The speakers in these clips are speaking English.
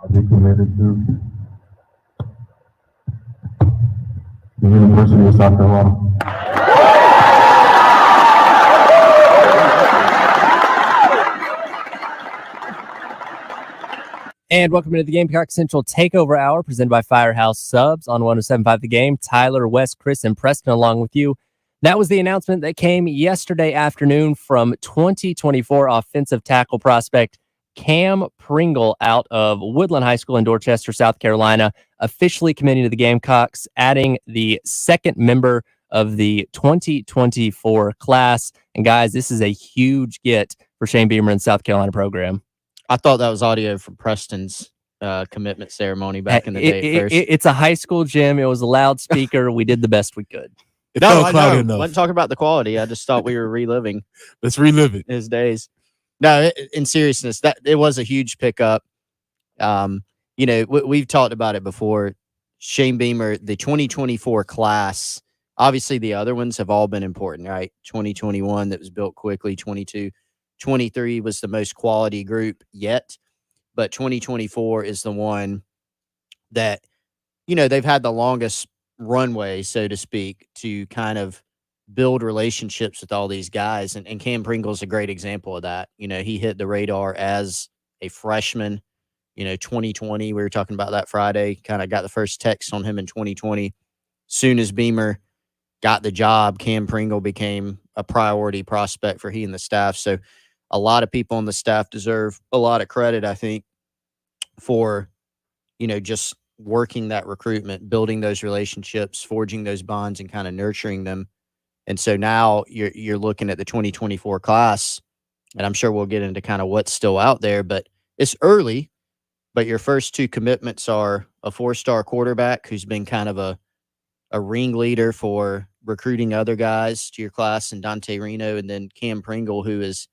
I'll be committed to the University of South Carolina. And welcome into the Gamecock Central Takeover Hour presented by Firehouse Subs on 107.5 The Game. Tyler, Wes, Chris, and Preston along with you. That was the announcement that came yesterday afternoon from 2024 offensive tackle prospect Cam Pringle out of Woodland High School in Dorchester, South Carolina, officially committing to the Gamecocks, adding the second member of the 2024 class. And guys, this is a huge get for Shane Beamer and South Carolina program. I thought that was audio from Preston's commitment ceremony back in the day. It's a high school gym. It was a loudspeaker. We did the best we could. I wasn't talking about the quality. I just thought we were reliving. Let's relive it. His days. No, in seriousness, that it was a huge pickup. We've talked about it before. Shane Beamer, the 2024 class. Obviously, the other ones have all been important, right? 2021 that was built quickly. 23 was the most quality group yet, but 2024 is the one that, they've had the longest runway, so to speak, to kind of build relationships with all these guys. And Cam Pringle's a great example of that. He hit the radar as a freshman, 2020. We were talking about that Friday, kind of got the first text on him in 2020. Soon as Beamer got the job, Cam Pringle became a priority prospect for he and the staff. So a lot of people on the staff deserve a lot of credit, I think, for, just working that recruitment, building those relationships, forging those bonds, and kind of nurturing them. And so now you're looking at the 2024 class, and I'm sure we'll get into kind of what's still out there, but it's early. But your first two commitments are a 4-star quarterback who's been kind of a ringleader for recruiting other guys to your class, and Dante Reno, and then Cam Pringle, who is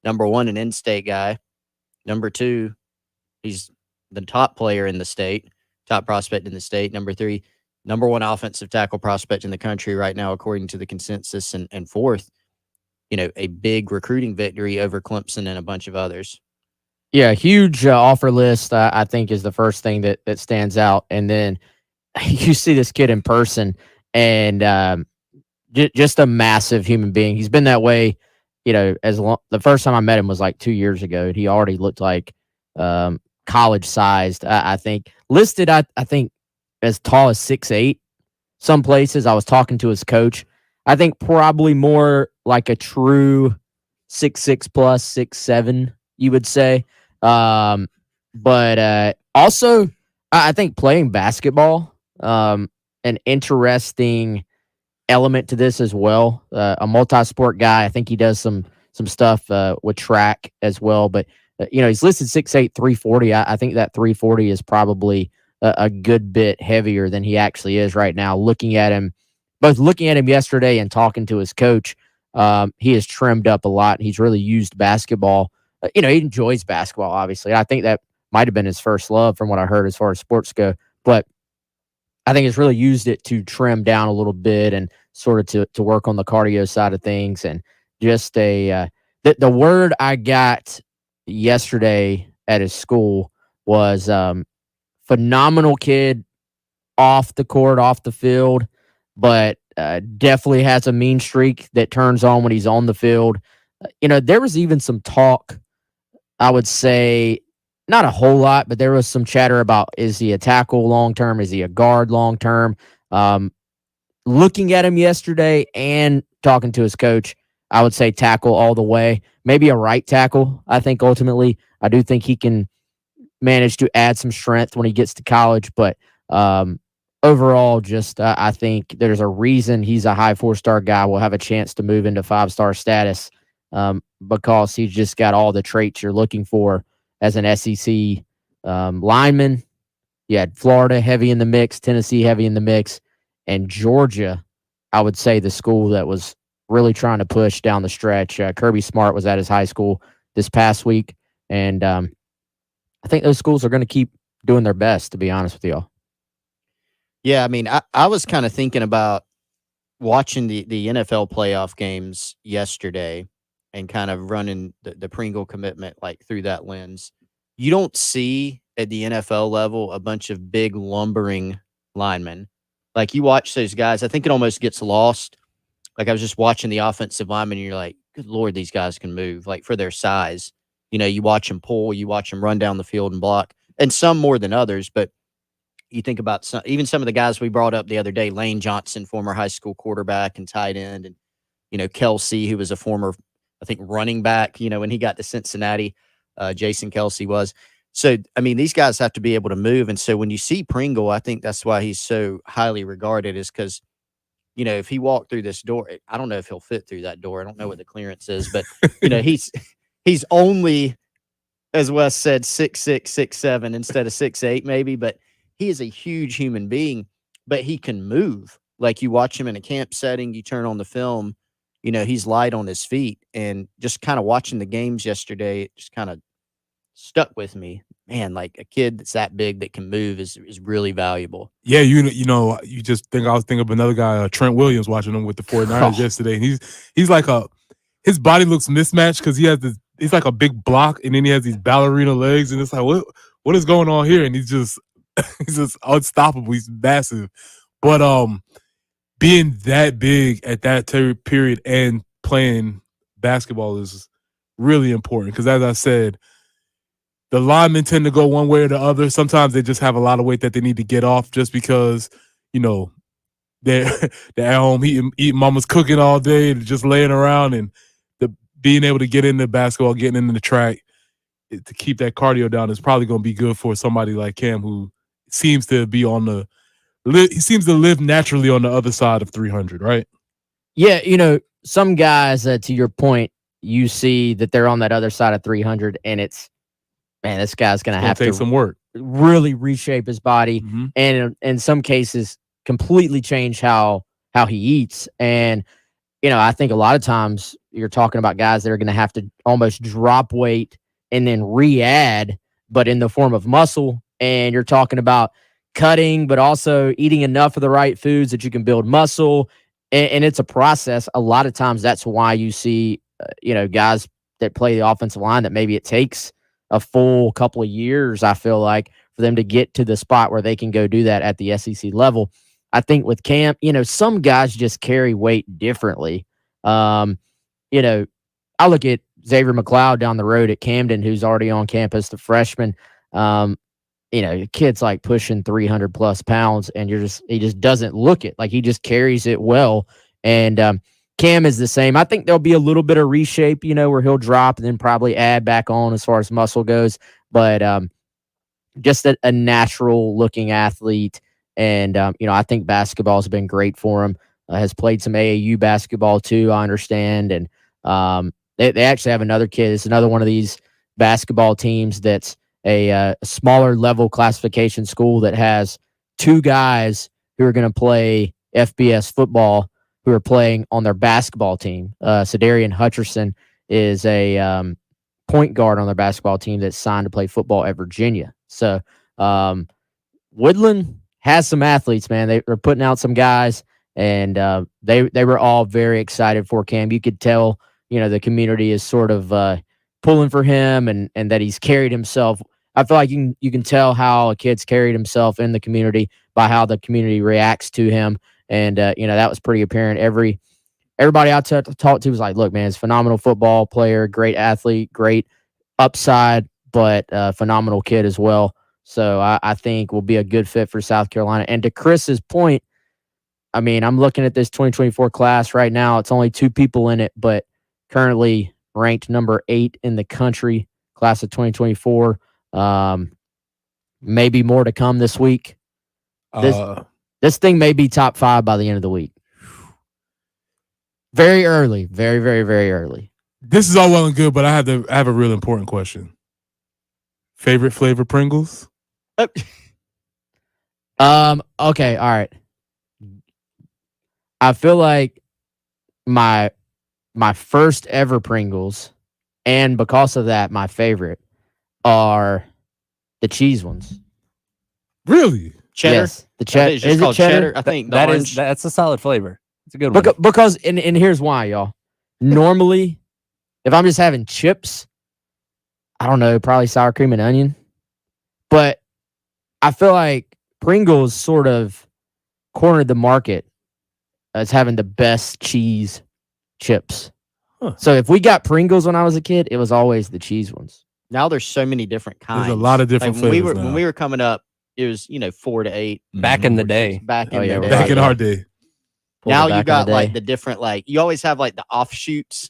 number one, an in-state guy. Number two, he's the top player in the state, top prospect in the state. Number three, number one offensive tackle prospect in the country right now, according to the consensus. And fourth, a big recruiting victory over Clemson and a bunch of others. Yeah, huge offer list, I think, is the first thing that stands out. And then you see this kid in person, and just a massive human being. He's been that way. The first time I met him was like 2 years ago, and he already looked like college sized. I think listed, I think as tall as 6'8". Some places I was talking to his coach. I think probably more like a true 6'6" plus 6'7", you would say. But also I think playing basketball, an interesting element to this as well. A multi-sport guy. I think he does some stuff with track as well. But he's listed 6'8", 340. I think that 340 is probably a good bit heavier than he actually is right now. Looking at him yesterday and talking to his coach, he has trimmed up a lot. He's really used basketball. He enjoys basketball, obviously. I think that might have been his first love from what I heard as far as sports go. But I think it's really used it to trim down a little bit and sort of to work on the cardio side of things. And just the word I got yesterday at his school was phenomenal kid off the court, off the field, but definitely has a mean streak that turns on when he's on the field. There was even some talk, I would say, not a whole lot, but there was some chatter about, is he a tackle long-term? Is he a guard long-term? Looking at him yesterday and talking to his coach, I would say tackle all the way. Maybe a right tackle, I think, ultimately. I do think he can manage to add some strength when he gets to college, but overall, just I think there's a reason he's a high 4-star guy. Will have a chance to move into 5-star status because he's just got all the traits you're looking for as an SEC lineman. You had Florida heavy in the mix, Tennessee heavy in the mix, and Georgia, I would say the school that was really trying to push down the stretch. Kirby Smart was at his high school this past week, and I think those schools are going to keep doing their best, to be honest with y'all. Yeah, I mean, I was kind of thinking about watching the NFL playoff games yesterday and kind of running the Pringle commitment like through that lens. You don't see at the NFL level a bunch of big lumbering linemen. Like, you watch those guys, I think it almost gets lost. Like, I was just watching the offensive linemen, and you're like, good Lord, these guys can move, like, for their size. You know, you watch them pull, you watch them run down the field and block, and some more than others. But you think about even some of the guys we brought up the other day, Lane Johnson, former high school quarterback and tight end, and, you know, Kelsey, who was a former, I think, running back, you know, when he got to Cincinnati, Jason Kelsey was. So, I mean, these guys have to be able to move. And so when you see Pringle, I think that's why he's so highly regarded, is because, you know, if he walked through this door, I don't know if he'll fit through that door. I don't know what the clearance is, but, you know, he's only, as Wes said, 6'6", 6'7", instead of 6'8", maybe, but he is a huge human being, but he can move. Like, you watch him in a camp setting, you turn on the film, you know, he's light on his feet. And just kind of watching the games yesterday, it just kind of stuck with me. Man, like, a kid that's that big that can move is really valuable. Yeah, you know, you just think I was thinking of another guy, Trent Williams, watching him with the 49ers yesterday. And he's like his body looks mismatched because he's like a big block, and then he has these ballerina legs, and it's like, what is going on here? And he's just unstoppable. He's massive. But being that big at that period and playing basketball is really important because, as I said, the linemen tend to go one way or the other. Sometimes they just have a lot of weight that they need to get off just because, you know, they're at home eating mama's cooking all day, just laying around, and being able to get into basketball, getting into the track to keep that cardio down is probably going to be good for somebody like Cam, who seems to be he seems to live naturally on the other side of 300, right? Yeah, you know, some guys, to your point, you see that they're on that other side of 300, and it's, man, this guy's going to have to take some work, really reshape his body, and in some cases, completely change how he eats. And, you know, I think a lot of times you're talking about guys that are going to have to almost drop weight and then re-add, but in the form of muscle. And you're talking about cutting, but also eating enough of the right foods that you can build muscle. And it's a process. A lot of times that's why you see, you know, guys that play the offensive line that maybe it takes a full couple of years, I feel like, for them to get to the spot where they can go do that at the SEC level. I think with Cam, you know, some guys just carry weight differently. You know, I look at Xavier McLeod down the road at Camden, who's already on campus, the freshman. You know, the kid's like pushing 300 plus pounds, and he just doesn't look it. Like, he just carries it well. And Cam is the same. I think there'll be a little bit of reshape, you know, where he'll drop and then probably add back on as far as muscle goes. But just a natural looking athlete. And, you know, I think basketball has been great for him. Has played some AAU basketball too, I understand. And they actually have another kid. It's another one of these basketball teams that's a smaller level classification school that has two guys who are going to play FBS football who are playing on their basketball team. Sadarian Hutcherson is a point guard on their basketball team that's signed to play football at Virginia. So Woodland has some athletes, man. They're putting out some guys, and they were all very excited for Cam. You could tell, you know, the community is sort of pulling for him, and that he's carried himself. I feel like you can tell how a kid's carried himself in the community by how the community reacts to him. And, you know, that was pretty apparent. Everybody I talked to was like, look, man, he's a phenomenal football player, great athlete, great upside, but phenomenal kid as well. So I think will be a good fit for South Carolina. And to Chris's point, I mean, I'm looking at this 2024 class right now. It's only 2 people in it, but currently ranked number 8 in the country, class of 2024. Maybe more to come this week. This thing may be top 5 by the end of the week. Very early. Very, very, very early. This is all well and good, but I have a real important question. Favorite flavor Pringles? Okay, all right. I feel like my first ever Pringles, and because of that, my favorite are the cheese ones. Really? Cheddar? Yes, the cheddar. Is it cheddar? I think that's a solid flavor. It's a good one. Because and here's why, y'all. Normally, if I'm just having chips, I don't know, probably sour cream and onion. But I feel like Pringles sort of cornered the market as having the best cheese chips. Huh. So if we got Pringles when I was a kid, it was always the cheese ones. Now there's so many different kinds. There's a lot of different when we flavors were now. when we were coming up, it was 4 to 8 Back in the day. back in Oh, yeah, the day. Back in yeah. our day. Now Pulled it you back got in the like day. the different you always have like the offshoots.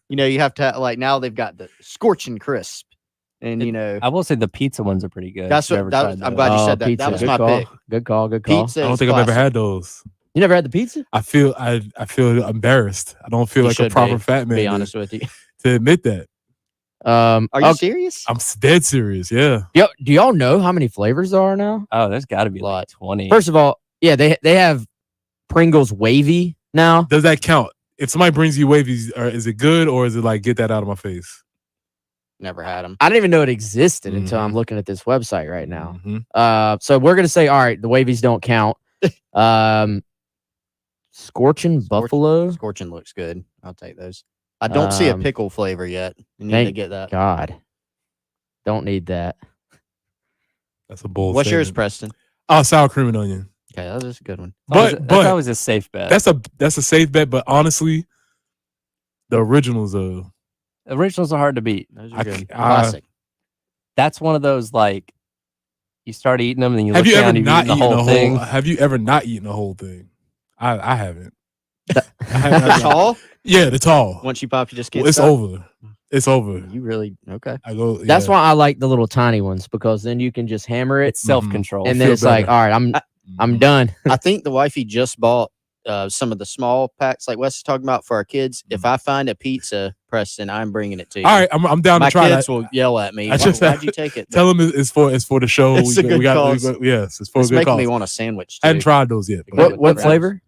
You have to now they've got the scorching crisp, and I will say the pizza ones are pretty good. that's If you what ever that was, tried I'm those. glad you said that. Pizza. That was Good my call. pick. Good call. Good call. Pizza. I don't is think I've ever classic. had those. You never had the pizza? I feel embarrassed. I don't feel You like a should proper be, fat man Be to- honest with you. to admit that. Are you okay. serious? I'm dead serious. Yeah. Do y'all know how many flavors there are now? Oh, there's got to be Lot. like 20. First of all, yeah, they have Pringles wavy now. Does that count? If somebody brings you wavies, is it good or is it like get that out of my face? Never had them. I didn't even know it existed until Mhm. I'm looking at this website right now. Mhm. So we're gonna say, all right, the wavies don't count. Scorching buffalo. Scorching looks good. I'll take those. I don't see a Um, pickle flavor yet. You need to thank get that. God, don't need that. That's a bold. What's yours, statement. Preston? Oh, sour cream and onion. Okay, that is a good one. that's But always a safe bet. that's a safe bet. But honestly, the originals are. Originals are hard to beat. Those I are good. c- Classic. That's one of those like you start eating them and then you Have look you down ever and not you've eaten eaten the a whole whole? thing. Have you ever not eaten a whole thing? I haven't. Tall. Yeah, the tall. Once you pop, you just get. Well, it's stuck? over. It's over. You really okay? I go. That's yeah. why I like the little tiny ones because then you can just hammer it, It's self-control. and then feel it's like, better. all right, I'm done. I think the wifey just bought some of the small packs, like Wes is talking about, for our kids. If I find a pizza, Preston, I'm bringing it to you. All right, I'm down My to try kids that. will yell at me. I just- Why'd you take it? Tell them it's for the show. It's a good cause. Yes, it's for a It's good making cause. me want a sandwich I too. hadn't tried those yet. What- but with What the flavor?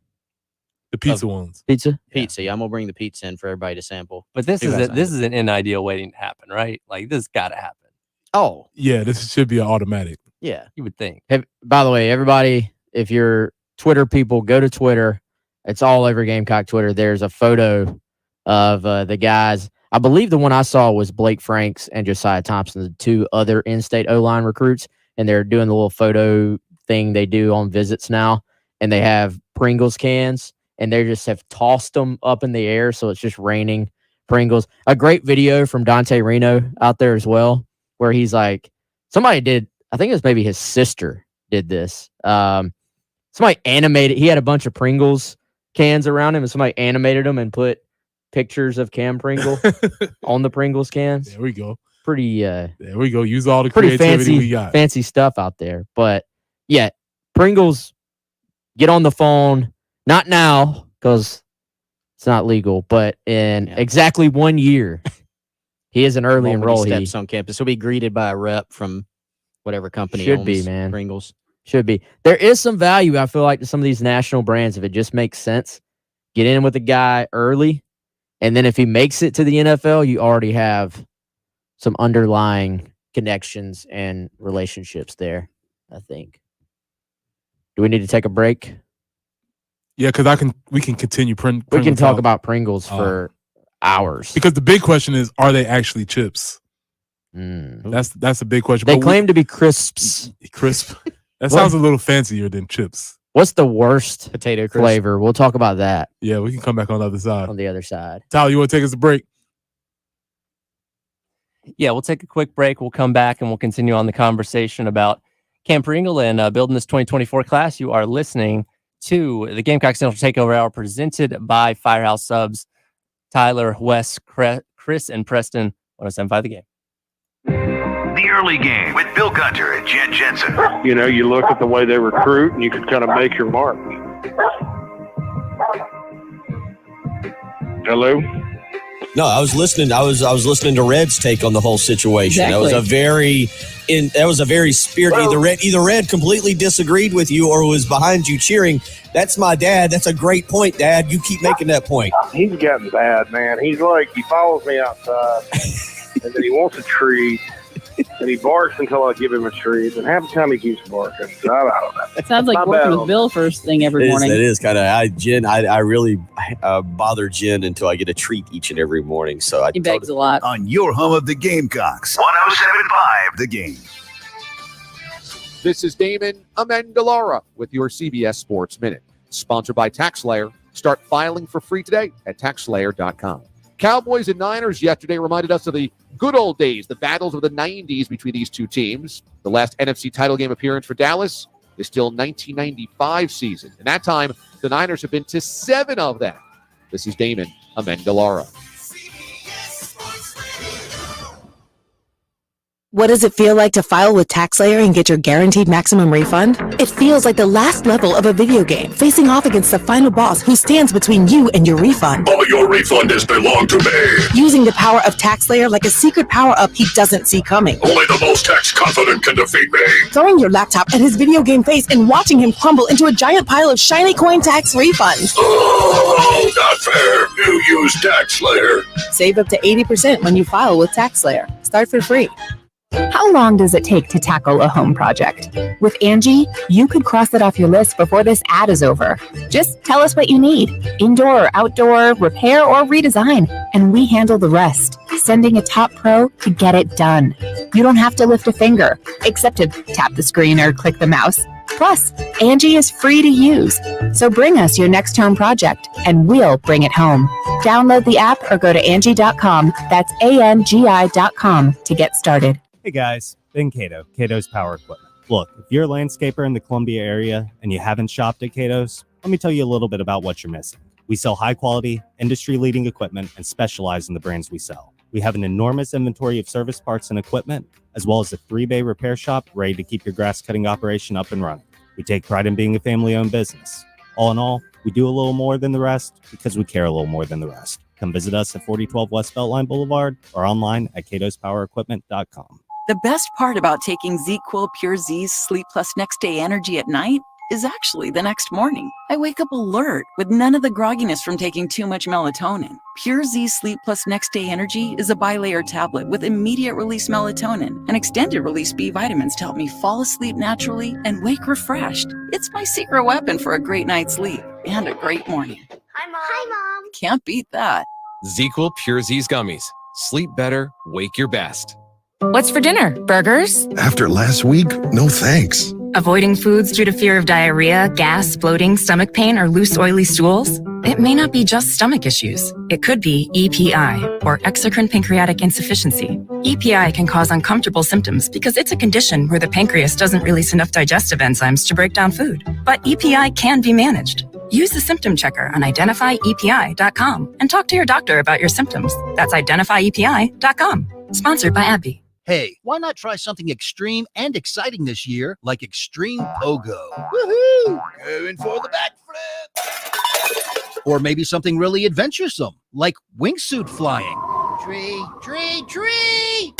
the pizza ones. Pizza? Pizza. Yeah, I'm gonna bring the pizza in for everybody to sample. But this Who is has this is an ideal waiting to happen, right? Like this got to happen. Oh Yeah, this should be an automatic. yeah, You would think. By the way, everybody, if you're Twitter people, go to Twitter. It's all over Gamecock Twitter. There's a photo of the guys. I believe the one I saw was Blake Franks and Josiah Thompson, the two other in-state O-line recruits, and they're doing the little photo thing they do on visits now, and they have Pringles cans, and they just have tossed them up in the air, so it's just raining Pringles. A great video from Dante Reno out there as well, where he's like, somebody did, I think it was maybe his sister did this. Somebody animated, he had a bunch of Pringles cans around him, and somebody animated them and put pictures of Cam Pringle on the Pringles cans. There we go. Pretty There we go. Use all the pretty creativity we got. fancy stuff out there. But yeah, Pringles, get on the phone. Not now, because it's not legal, but in exactly 1 year. He is an early Moment he enroll. He steps on campus. He'll be greeted by a rep from whatever company Should owns be, man. Pringles. should be. There is some value, I feel like, to some of these national brands if it just makes sense. Get in with the guy early, and then if he makes it to the NFL, you already have some underlying connections and relationships there, I think. Do we need to take a break? Yeah, because we can continue. We can talk about Pringles for hours. because the big question is, are they actually chips? Mm. That's a big question. They But claim to be crisps. crisp. That What? sounds a little fancier than chips. What's the worst Potato crisp. flavor? We'll talk about that Yeah, we can come back on the other side. on the other side. Tyler, you want to take us a break? Yeah, we'll take a quick break. We'll come back and we'll continue on the conversation about Cam Pringle and building this 2024 class. You are listening to the Gamecock Central Takeover Hour presented by Firehouse Subs. Tyler, Wes, Chris, and Preston. 107.5 The Game. The Early Game with Bill Gunter and Jen Jensen. You know, you look at the way they recruit and you can kind of make your mark. Hello? No, I was listening. I was listening to Red's take on the whole situation. Exactly. That was a very spirit. Either Red completely disagreed with you or was behind you cheering. That's my dad. That's a great point, Dad. You keep making that point. He's gotten bad, man. He's like, he follows me outside and then he wants a treat and he barks until I give him a treat. And half the time he keeps barking. So I don't know. It sounds like My working bad. with Bill first thing every morning. It is kind of. Jen, I really bother Jen until I get a treat each and every morning. So I He begs a lot. On your home of the Gamecocks. 107.5 The Game. This is Damon Amendolara with your CBS Sports Minute. Sponsored by TaxSlayer. Start filing for free today at TaxSlayer.com. Cowboys and Niners yesterday reminded us of the good old days, the battles of the 90s between these two teams. The last NFC title game appearance for Dallas is still 1995 season. And that time, the Niners have been to 7 of them. This is Damon Amendolara. What does it feel like to file with TaxSlayer and get your guaranteed maximum refund? It feels like the last level of a video game, facing off against the final boss who stands between you and your refund. All your refund is belong to me. Using the power of TaxSlayer like a secret power-up he doesn't see coming. Only the most tax confident can defeat me. Throwing your laptop at his video game face and watching him crumble into a giant pile of shiny coin tax refunds. Oh, not fair. You use TaxSlayer. Save up to 80% when you file with TaxSlayer. Start for free. How long does it take to tackle a home project? With Angie, you could cross it off your list before this ad is over. Just tell us what you need, indoor or outdoor, repair or redesign, and we handle the rest, sending a top pro to get it done. You don't have to lift a finger, except to tap the screen or click the mouse. Plus, Angie is free to use. So bring us your next home project, and we'll bring it home. Download the app or go to Angie.com. That's ANGI.com to get started. Hey guys, Ben Cato, Cato's Power Equipment. Look, if you're a landscaper in the Columbia area and you haven't shopped at Cato's, let me tell you a little bit about what you're missing. We sell high quality, industry-leading equipment and specialize in the brands we sell. We have an enormous inventory of service parts and equipment, as well as a 3-bay repair shop ready to keep your grass cutting operation up and running. We take pride in being a family-owned business. All in all, we do a little more than the rest because we care a little more than the rest. Come visit us at 4012 West Beltline Boulevard or online at catospowerequipment.com. The best part about taking ZQuil Pure Z's Sleep Plus Next Day Energy at night is actually the next morning. I wake up alert with none of the grogginess from taking too much melatonin. Pure Z Sleep Plus Next Day Energy is a bilayer tablet with immediate release melatonin and extended release B vitamins to help me fall asleep naturally and wake refreshed. It's my secret weapon for a great night's sleep and a great morning. Hi, Mom. Hi, Mom. Can't beat that. ZQuil Pure Z's gummies. Sleep better, wake your best. What's for dinner? Burgers? After last week, no thanks. Avoiding foods due to fear of diarrhea, gas, bloating, stomach pain, or loose, oily stools? It may not be just stomach issues. It could be EPI, or exocrine pancreatic insufficiency. EPI can cause uncomfortable symptoms because it's a condition where the pancreas doesn't release enough digestive enzymes to break down food. But EPI can be managed. Use the symptom checker on identifyepi.com and talk to your doctor about your symptoms. That's identifyepi.com. Sponsored by AbbVie. Hey, why not try something extreme and exciting this year, like Extreme Pogo? Woohoo! Going for the backflip! Or maybe something really adventuresome, like wingsuit flying. Tree, tree, tree!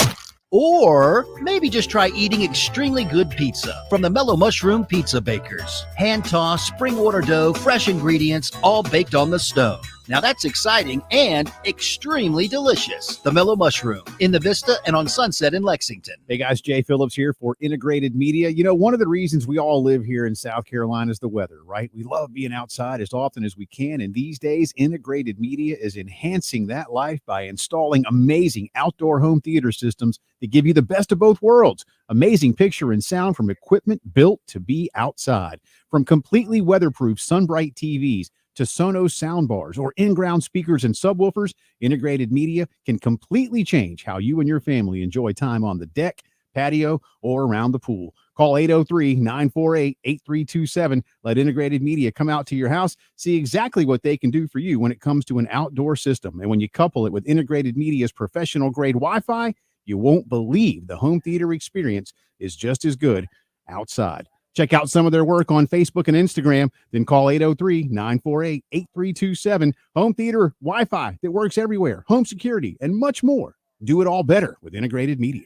Or maybe just try eating extremely good pizza from the Mellow Mushroom Pizza Bakers. Hand-tossed, spring-water dough, fresh ingredients, all baked on the stone. Now that's exciting and extremely delicious. The Mellow Mushroom in the Vista and on Sunset in Lexington. Hey guys, Jay Phillips here for Integrated Media. You know, one of the reasons we all live here in South Carolina is the weather, right? We love being outside as often as we can. And these days, Integrated Media is enhancing that life by installing amazing outdoor home theater systems that give you the best of both worlds. Amazing picture and sound from equipment built to be outside. From completely weatherproof Sunbright TVs to Sonos soundbars or in-ground speakers and subwoofers, Integrated Media can completely change how you and your family enjoy time on the deck, patio, or around the pool. Call 803-948-8327. Let Integrated Media come out to your house, see exactly what they can do for you when it comes to an outdoor system. And when you couple it with Integrated Media's professional-grade Wi-Fi, you won't believe the home theater experience is just as good outside. Check out some of their work on Facebook and Instagram. Then call 803-948-8327. Home theater, Wi-Fi that works everywhere, home security, and much more. Do it all better with Integrated Media.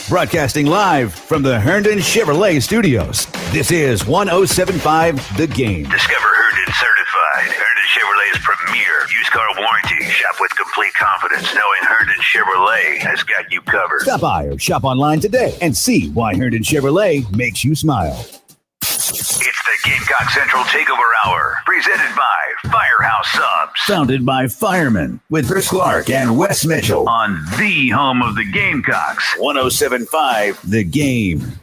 Broadcasting live from the Herndon Chevrolet Studios. This is 107.5 The Game. Discover Herndon Certified. Herndon Chevrolet's premier used car warranty. Shop with complete confidence knowing Herndon Chevrolet has got you covered. Stop by or shop online today and see why Herndon Chevrolet makes you smile. It's the Gamecock Central Takeover Hour, presented by Firehouse Subs. Founded by firemen with Chris Clark and Wes Mitchell. On the home of the Gamecocks. 107.5 The Game.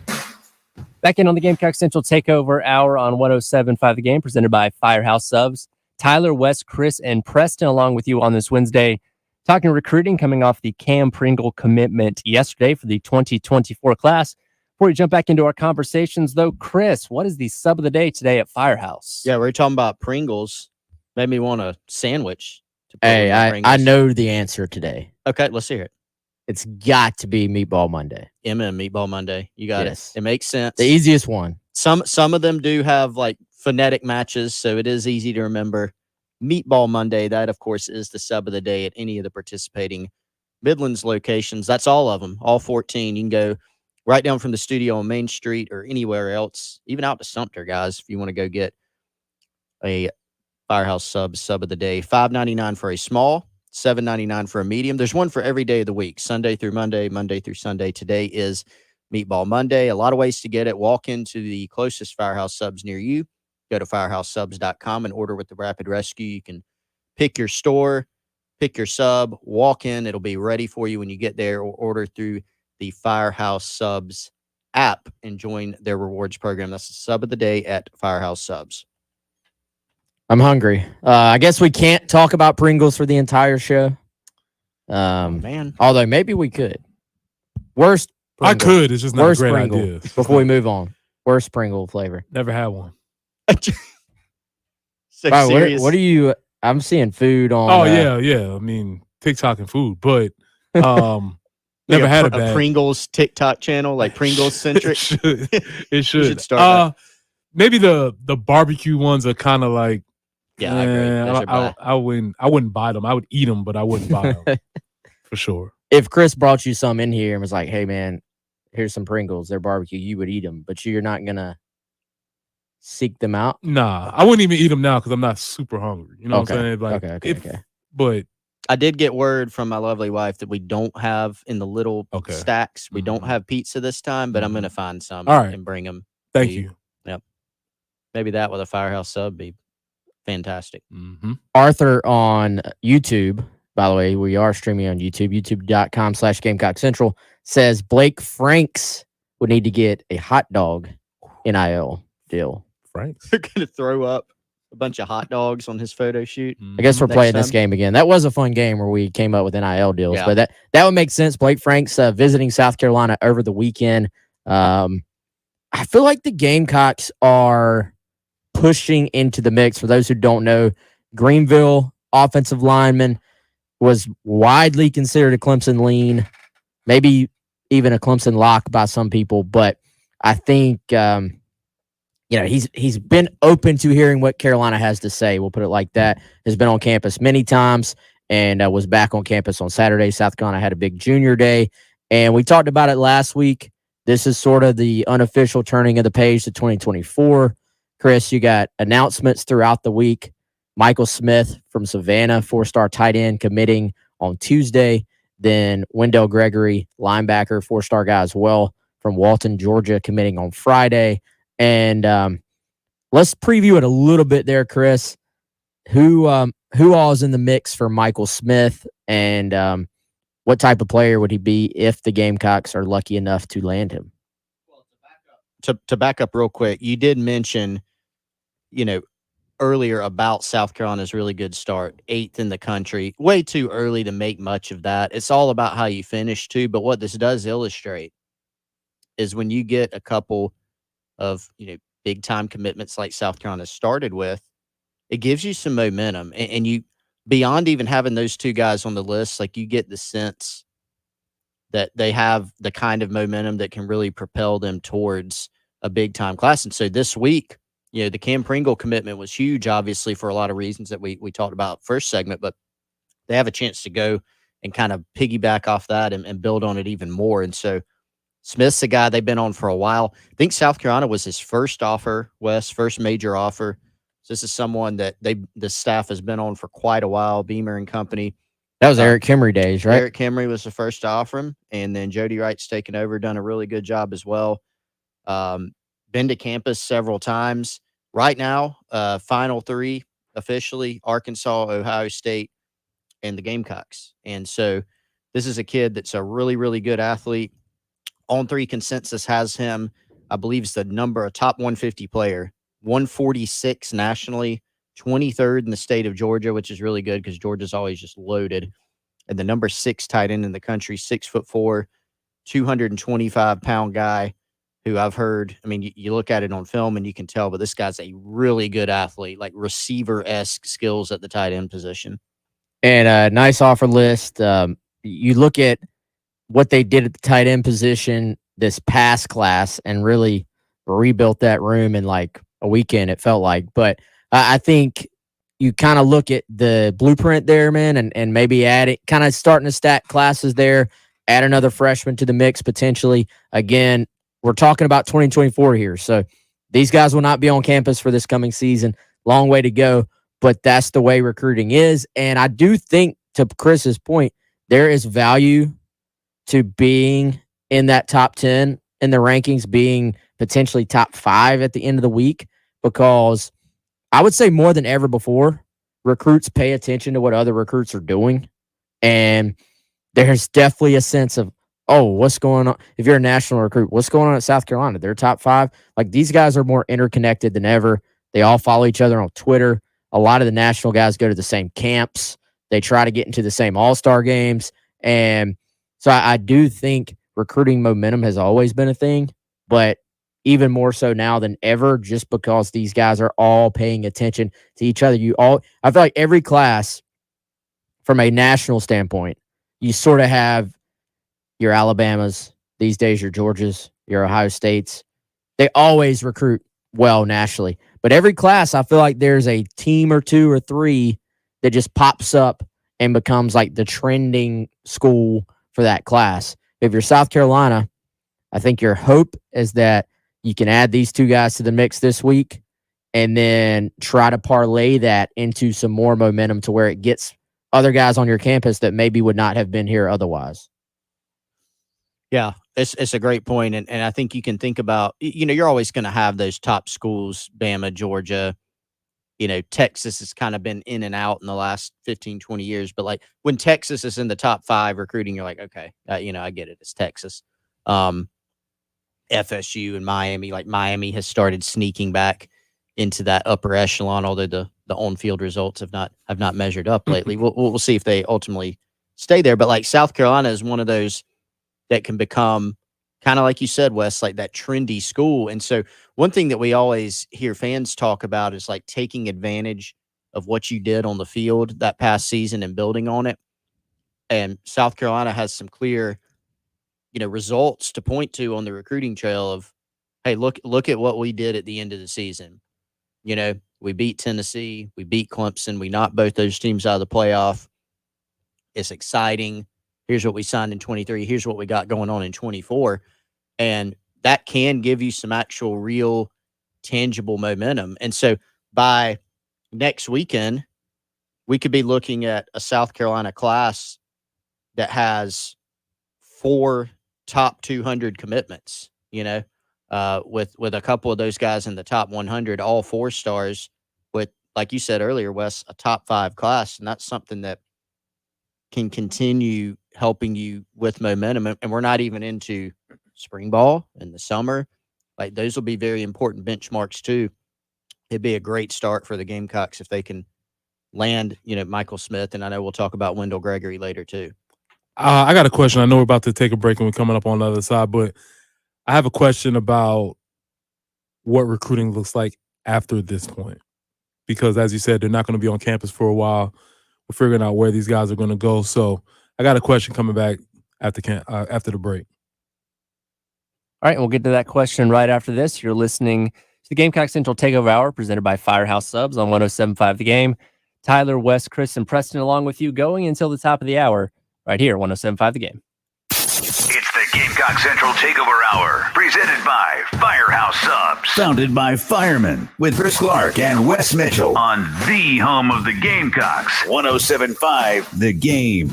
Back in on the Gamecock Central Takeover Hour on 107.5 The Game, presented by Firehouse Subs. Tyler, Wes, Chris, and Preston along with you on this Wednesday, talking recruiting, coming off the Cam Pringle commitment yesterday for the 2024 class. Before we jump back into our conversations, though, Chris, what is the sub of the day today at Firehouse? Yeah, we're talking about Pringles. Made me want a sandwich. Hey, I know the answer today. Okay, let's hear it. It's got to be Meatball Monday. Meatball Monday. You got Yes. it. It makes sense. The easiest one. Some of them do have like phonetic matches, so it is easy to remember. Meatball Monday, that of course is the sub of the day at any of the participating Midlands locations. That's all of them, all 14. You can go right down from the studio on Main Street or anywhere else, even out to Sumter, guys, if you want to go get a Firehouse sub of the day. $5.99 for a small, $7.99 for a medium. There's one for every day of the week, Sunday through Monday, Monday through Sunday. Today is Meatball Monday. A lot of ways to get it. Walk into the closest Firehouse Subs near you. Go to firehousesubs.com and order with the Rapid Rescue. You can pick your store, pick your sub, walk in. It'll be ready for you when you get there, or order through the Firehouse Subs app and join their rewards program. That's the sub of the day at Firehouse Subs. I'm hungry. I guess we can't talk about Pringles for the entire show. Man. Although maybe we could. Worst I Pringle. could. It's just not Worst a great Pringle. idea. Before we move on. Worst Pringle flavor. Never had one. So Wow, serious. what are you? I'm seeing food on. Oh, yeah. I mean, TikTok and food, but never Like had a a bad. Pringles TikTok channel, like Pringles centric. It should. Start Maybe the barbecue ones are kind of like. Yeah, I agree. Those are blah. I wouldn't buy them. I would eat them, but I wouldn't buy them for sure. If Chris brought you some in here and was like, "Hey, man, here's some Pringles. They're barbecue." You would eat them, but you're not gonna seek them out. Nah, I wouldn't even eat them now because I'm not super hungry. You know what I'm saying? Like, Okay. But I did get word from my lovely wife that we don't have in the little stacks. We don't have pizza this time, but I'm going to find some All right. and bring them. Thank you. Yep. Maybe that with a Firehouse sub be fantastic. Arthur on YouTube, by the way, we are streaming on YouTube, youtube.com/Gamecock Central, says Blake Franks would need to get a hot dog NIL deal. Franks? They're going to throw up a bunch of hot dogs on his photo shoot. I guess we're next playing time. this game again. That was a fun game where we came up with NIL deals, Yeah. but that would make sense. Blake Franks visiting South Carolina over the weekend. I feel like the Gamecocks are pushing into the mix. For those who don't know, Greenville offensive lineman was widely considered a Clemson lean, maybe even a Clemson lock by some people, but I think he's been open to hearing what Carolina has to say. We'll put it like that. Has been on campus many times and was back on campus on Saturday. South Carolina had a big junior day, and we talked about it last week. This is sort of the unofficial turning of the page to 2024. Chris, you got announcements throughout the week. Michael Smith from Savannah, 4-star tight end, committing on Tuesday. Then Wendell Gregory, linebacker, 4-star guy as well, from Walton, Georgia, committing on Friday. And let's preview it a little bit there, Chris. Who all is in the mix for Michael Smith, and what type of player would he be if the Gamecocks are lucky enough to land him? To back up real quick, you did mention, earlier about South Carolina's really good start, 8th in the country. Way too early to make much of that. It's all about how you finish too. But what this does illustrate is when you get a couple of big time commitments like South Carolina started with, it gives you some momentum, and you, beyond even having those two guys on the list, like, you get the sense that they have the kind of momentum that can really propel them towards a big time class. And so this week, the Cam Pringle commitment was huge, obviously, for a lot of reasons that we talked about first segment, but they have a chance to go and kind of piggyback off that and build on it even more. And so Smith's a guy they've been on for a while. I think South Carolina was his first offer, Wes, first major offer. So this is someone that the staff has been on for quite a while, Beamer and company. That was Eric Kimry days, right? Eric Kimry was the first to offer him, and then Jody Wright's taken over, done a really good job as well. Been to campus several times. Right now, final 3 officially, Arkansas, Ohio State, and the Gamecocks. And so this is a kid that's a really, really good athlete. On 3 consensus has him I believe is the a top 150 player, 146 nationally, 23rd in the state of Georgia, which is really good because Georgia's always just loaded. And the number 6 tight end in the country, 6'4", 225-pound guy who I've heard. I mean, you look at it on film and you can tell, but this guy's a really good athlete, like receiver-esque skills at the tight end position. And a nice offer list. You look at what they did at the tight end position this past class and really rebuilt that room in like a weekend, it felt like. But I think you kind of look at the blueprint there, man, and maybe add it, kind of starting to stack classes there, add another freshman to the mix potentially. Again, we're talking about 2024 here. So these guys will not be on campus for this coming season. Long way to go, but that's the way recruiting is. And I do think, to Chris's point, there is value to being in that top 10 in the rankings, being potentially top 5 at the end of the week, because I would say more than ever before, recruits pay attention to what other recruits are doing. And there's definitely a sense of, oh, what's going on? If you're a national recruit, what's going on at South Carolina? They're top 5. Like, these guys are more interconnected than ever. They all follow each other on Twitter. A lot of the national guys go to the same camps. They try to get into the same all-star games. And so I do think recruiting momentum has always been a thing, but even more so now than ever, just because these guys are all paying attention to each other. I feel like every class, from a national standpoint, you sort of have your Alabamas, these days your Georgias, your Ohio States. They always recruit well nationally. But every class, I feel like there's a team or 2 or 3 that just pops up and becomes like the trending school for that class. If you're South Carolina, I think your hope is that you can add these 2 guys to the mix this week and then try to parlay that into some more momentum to where it gets other guys on your campus that maybe would not have been here otherwise. Yeah, it's a great point. And I think you can think about, you're always going to have those top schools, Bama, Georgia. Texas has kind of been in and out in the last 15, 20 years. But like when Texas is in the top 5 recruiting, you're like, okay, I get it. It's Texas. FSU and Miami, like Miami has started sneaking back into that upper echelon, although the on-field results have not measured up lately. We'll see if they ultimately stay there. But like South Carolina is one of those that can become kind of like you said, Wes, like that trendy school. And so one thing that we always hear fans talk about is like taking advantage of what you did on the field that past season and building on it. And South Carolina has some clear, results to point to on the recruiting trail of, hey, look at what we did at the end of the season. We beat Tennessee, we beat Clemson, we knocked both those teams out of the playoff. It's exciting. Here's what we signed in 23. Here's what we got going on in 24. And that can give you some actual real tangible momentum. And so by next weekend, we could be looking at a South Carolina class that has 4 top 200 commitments, with a couple of those guys in the top 100, all 4 stars, with, like you said earlier, Wes, a top 5 class. And that's something that can continue helping you with momentum. And we're not even into spring ball in the summer. Like, those will be very important benchmarks too. It'd be a great start for the Gamecocks if they can land, Michael Smith. And I know we'll talk about Wendell Gregory later too. I got a question. I know we're about to take a break and we're coming up on the other side, but I have a question about what recruiting looks like after this point. Because as you said, they're not going to be on campus for a while. We're figuring out where these guys are going to go. So I got a question coming back after the break. All right, we'll get to that question right after this. You're listening to the Gamecock Central Takeover Hour presented by Firehouse Subs on 107.5 The Game. Tyler, Wes, Chris, and Preston along with you going until the top of the hour right here, 107.5 The Game. It's the Gamecock Central Takeover Hour presented by Firehouse Subs. Founded by firemen with Chris Clark and Wes Mitchell. On the home of the Gamecocks. 107.5 The Game.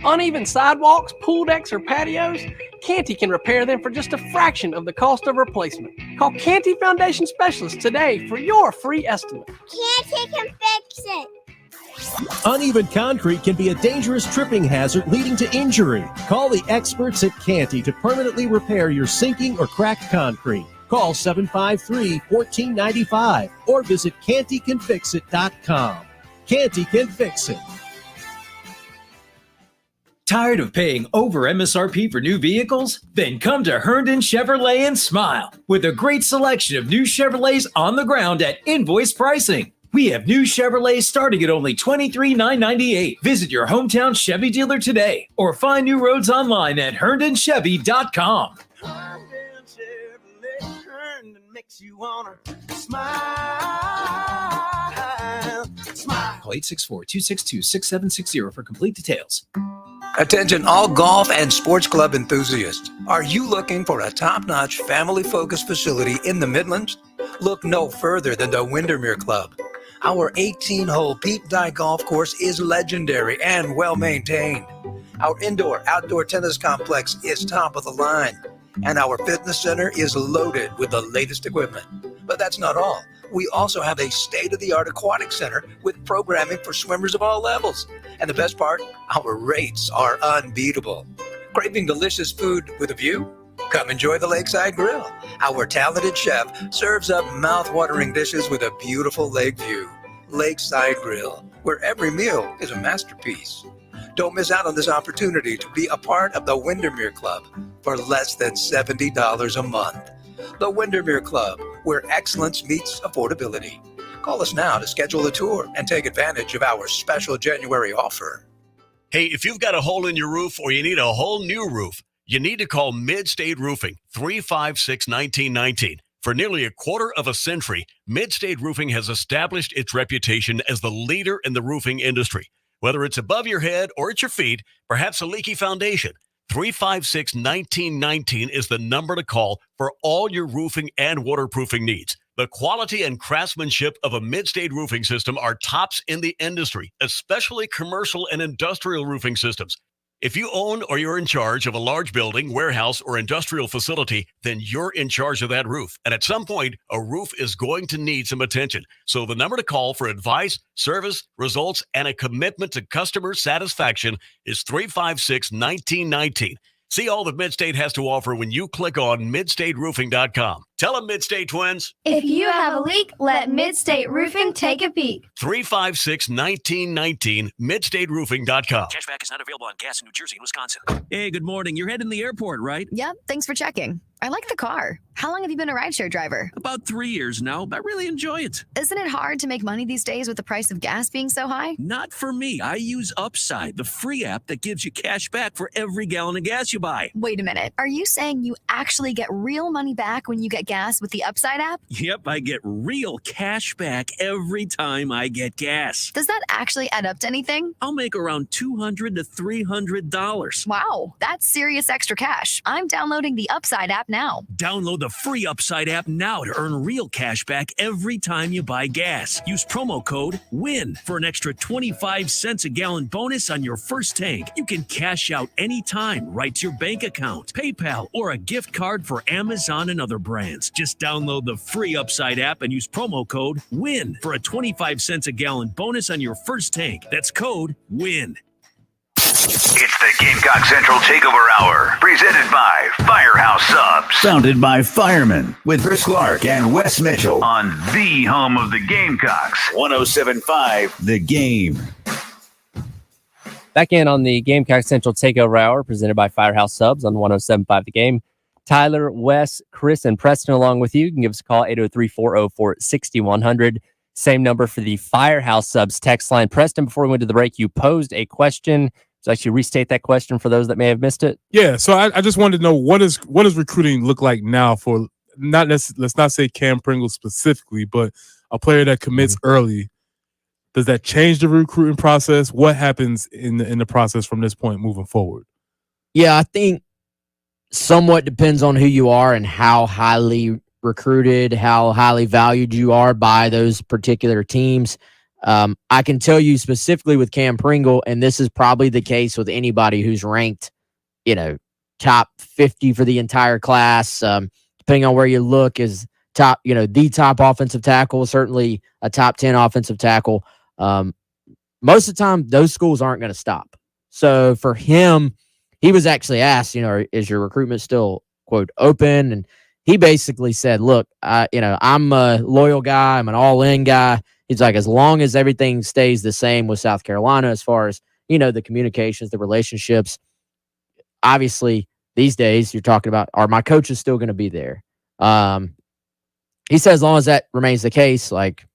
Uneven sidewalks, pool decks, or patios? Canty can repair them for just a fraction of the cost of replacement. Call Canty Foundation Specialists today for your free estimate. Canty can fix it. Uneven concrete can be a dangerous tripping hazard leading to injury. Call the experts at Canty to permanently repair your sinking or cracked concrete. Call 753-1495 or visit CantyCanFixIt.com. Canty can fix it. Tired of paying over MSRP for new vehicles? Then come to Herndon Chevrolet and smile with a great selection of new Chevrolets on the ground at invoice pricing. We have new Chevrolets starting at only $23,998. Visit your hometown Chevy dealer today or find new roads online at HerndonChevy.com. Herndon makes you wanna smile. Call 864-262-6760 for complete details. Attention all golf and sports club enthusiasts. Are you looking for a top-notch family-focused facility in the Midlands? Look no further than the Windermere Club. Our 18-hole Pete Dye golf course is legendary and well-maintained. Our indoor-outdoor tennis complex is top of the line. And our fitness center is loaded with the latest equipment. But that's not all. We also have a state-of-the-art aquatic center with programming for swimmers of all levels. And the best part, our rates are unbeatable. Craving delicious food with a view? Come enjoy the Lakeside Grill. Our talented chef serves up mouth-watering dishes with a beautiful lake view. Lakeside Grill, where every meal is a masterpiece. Don't miss out on this opportunity to be a part of the Windermere Club for less than $70 a month. The Windermere Club, where excellence meets affordability. Call us now to schedule a tour and take advantage of our special January offer. Hey, if you've got a hole in your roof or you need a whole new roof, you need to call Mid-State Roofing, 356-1919. For nearly a quarter of a century, Mid-State Roofing has established its reputation as the leader in the roofing industry. Whether it's above your head or at your feet, perhaps a leaky foundation, 356-1919 is the number to call for all your roofing and waterproofing needs. The quality and craftsmanship of a Mid-State roofing system are tops in the industry, especially commercial and industrial roofing systems. If you own or you're in charge of a large building, warehouse, or industrial facility, then you're in charge of that roof. And at some point, a roof is going to need some attention. So the number to call for advice, service, results, and a commitment to customer satisfaction is 356-1919. See all that Mid-State has to offer when you click on midstateroofing.com. Tell them, Mid-State twins. If you have a leak, let Mid-State Roofing take a peek. 356-1919, midstateroofing.com. Cashback is not available on gas in New Jersey and Wisconsin. Hey, good morning. You're heading to the airport, right? Yep, thanks for checking. I like the car. How long have you been a rideshare driver? About 3 years now. I really enjoy it. Isn't it hard to make money these days with the price of gas being so high? Not for me. I use Upside, the free app that gives you cash back for every gallon of gas you buy. Wait a minute. Are you saying you actually get real money back when you get gas with the Upside app? Yep, I get real cash back every time I get gas. Does that actually add up to anything? I'll make around $200 to $300. Wow, that's serious extra cash. I'm downloading the Upside app now. Download the free Upside app now to earn real cash back every time you buy gas. Use promo code WIN for an extra 25 cents a gallon bonus on your first tank. You can cash out anytime right to your bank account, PayPal, or a gift card for Amazon and other brands. Just download the free Upside app and use promo code WIN for a 25 cents a gallon bonus on your first tank. That's code WIN. It's the Gamecock Central Takeover Hour, presented by Firehouse Subs. Founded by firemen with Chris Clark and Wes Mitchell On the home of the Gamecocks. 107.5 The Game. Back in on the Gamecock Central Takeover Hour, presented by Firehouse Subs on 107.5 The Game. Tyler, Wes, Chris, and Preston along with you. You can give us a call, 803-404-6100. Same number for the Firehouse Subs text line. Preston, before we went to the break, you posed a question. So actually restate that question for those that may have missed it. Yeah, so I just wanted to know what does recruiting look like now for let's not say Cam Pringle specifically, but a player that commits early. Does that change the recruiting process? What happens in the process from this point moving forward? Yeah, I think somewhat depends on who you are and how highly recruited, how highly valued you are by those particular teams. I can tell you specifically with Cam Pringle, and this is probably the case with anybody who's ranked, top 50 for the entire class. Depending on where you look, is the top offensive tackle, certainly a top 10 offensive tackle. most of the time those schools aren't going to stop. So for him, he was actually asked, is your recruitment still, quote, open? And he basically said, look, I'm a loyal guy. I'm an all-in guy. He's like, as long as everything stays the same with South Carolina, as far as, the communications, the relationships, obviously these days you're talking about, are my coaches still going to be there? He said, as long as that remains the case, like,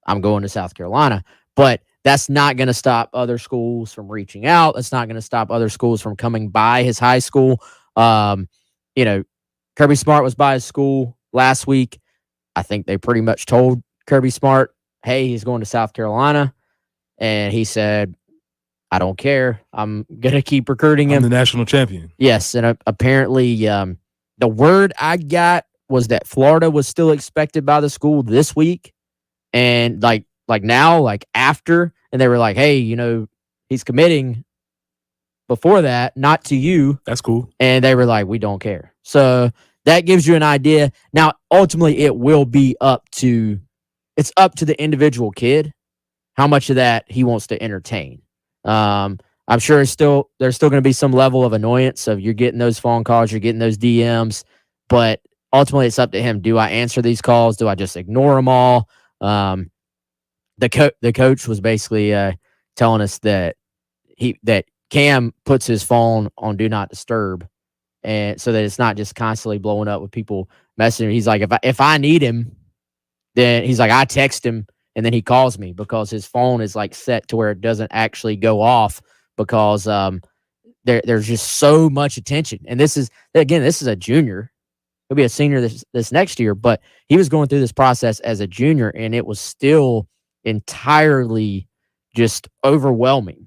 I'm going to South Carolina. But that's not going to stop other schools from reaching out. That's not going to stop other schools from coming by his high school. Kirby Smart was by his school last week. I think they pretty much told Kirby Smart, hey, he's going to South Carolina. And he said, I don't care. I'm going to keep recruiting him. I'm the national champion. Yes. And apparently the word I got was that Florida was still expected by the school this week. And like now, like after, and they were like, hey, he's committing before that, not to you. That's cool. And they were like, we don't care. So that gives you an idea. Now, ultimately, it will be up to the individual kid, how much of that he wants to entertain. I'm sure there's still going to be some level of annoyance of you're getting those phone calls, you're getting those DMs, but ultimately it's up to him. Do I answer these calls? Do I just ignore them all? The coach was basically telling us that Cam puts his phone on do not disturb, and so that it's not just constantly blowing up with people messaging. He's like, if I need him, then he's like, I text him and then he calls me, because his phone is like set to where it doesn't actually go off, because there's just so much attention. And this is a junior. He'll be a senior this next year, but he was going through this process as a junior, and it was still entirely just overwhelming.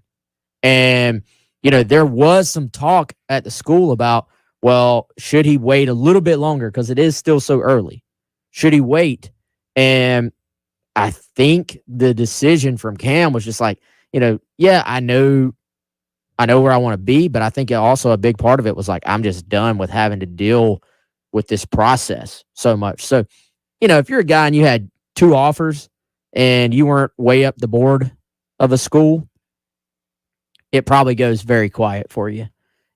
And, there was some talk at the school about, well, should he wait a little bit longer? Because it is still so early. Should he wait? And I think the decision from Cam was just like, yeah, I know where I want to be, but I think also a big part of it was like, I'm just done with having to deal with this process so much. So, if you're a guy and you had 2 offers and you weren't way up the board of a school, it probably goes very quiet for you.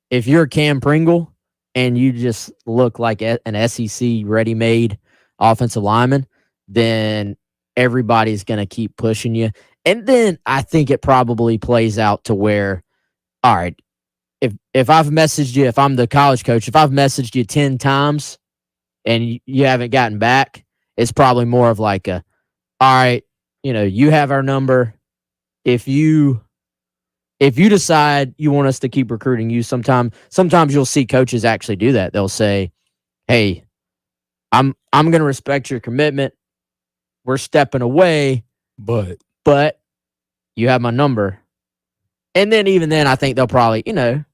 If you're Cam Pringle and you just look like an SEC ready-made offensive lineman, then everybody's going to keep pushing you. And then I think it probably plays out to where, all right, if I've messaged you, if I'm the college coach, if I've messaged you 10 times and you haven't gotten back, it's probably more of like all right, you have our number. If you decide you want us to keep recruiting you, sometimes you'll see coaches actually do that. They'll say, hey, I'm going to respect your commitment. We're stepping away, but you have my number. And then even then, I think they'll probably, you